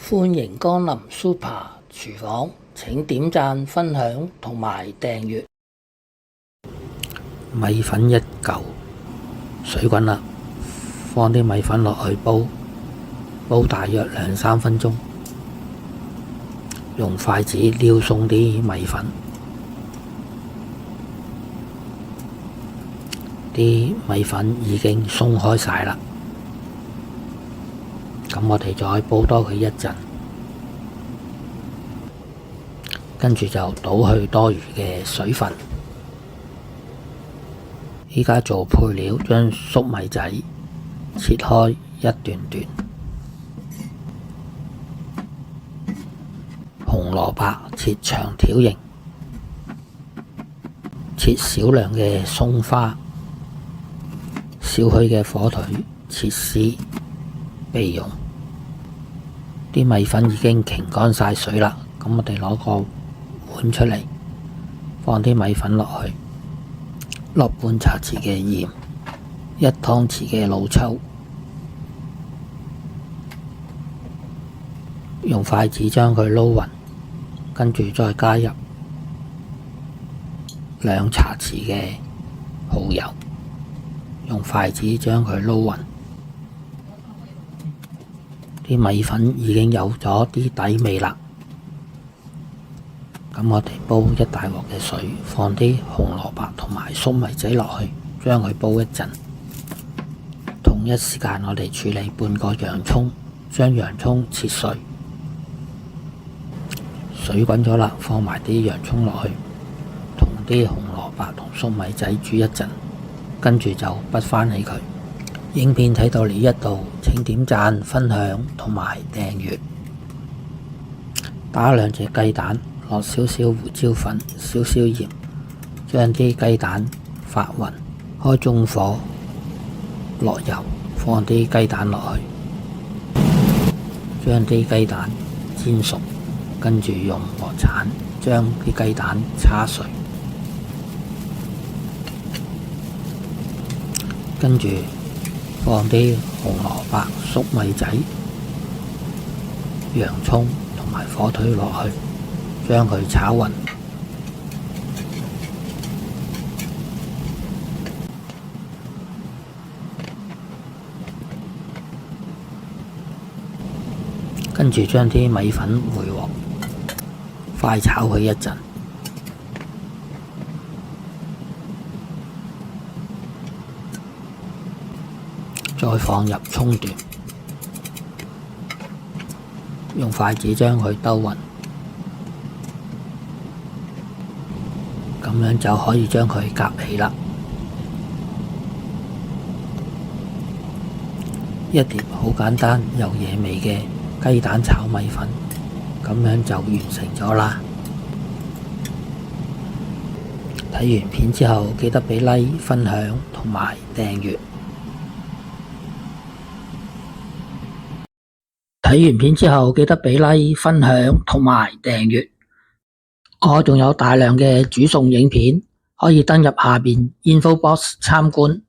歡迎光臨 Super 廚房，請點讚、分享同埋訂閱。米粉一嚿，水滾啦，放啲米粉落去煲大約2-3分鐘，用筷子撩鬆啲米粉，啲米粉已經鬆開晒啦。咁我哋再煲多佢一陣，跟住就倒去多餘嘅水分。依家做配料，將粟米仔切開一段段，紅蘿蔔切長條形，切少量嘅松花，少許嘅火腿切絲備用。啲米粉已經擎乾晒水啦，咁我哋攞個碗出嚟，放啲米粉落去，落半茶匙嘅鹽，1湯匙嘅老抽，用筷子將佢撈勻，跟住再加入2茶匙嘅蠔油，用筷子將佢撈勻。啲米粉已經有咗啲底味啦，咁我哋煲一大鑊嘅水，放啲紅蘿蔔同埋粟米仔落去，將佢煲一陣。同一時間我哋處理半個洋葱，將洋葱切碎。水滾咗啦，放埋啲洋葱落去，同啲紅蘿蔔同粟米仔煮一陣，跟住就畢返起佢。影片睇到呢一度，請點讚、分享同埋訂閱。打2隻雞蛋，落少少胡椒粉、少少鹽，將啲雞蛋發勻。開中火，落油，放啲雞蛋落去，將啲雞蛋煎熟，跟住用鑊鏟將啲雞蛋叉碎，跟住放啲紅蘿蔔、粟米仔、洋葱同埋火腿落去，將佢炒勻。跟住將啲米粉回鑊，快炒佢一陣。再放入葱段，用筷子將佢兜勻，咁樣就可以將佢夾起啦。一碟好簡單又惹味嘅雞蛋炒米粉，咁樣就完成咗啦。睇完片之後記得俾 like、分享同埋訂閱。睇完片之後記得俾 like、分享同埋訂閱。我仲有大量嘅煮餸影片，可以登入下邊 info box 參觀。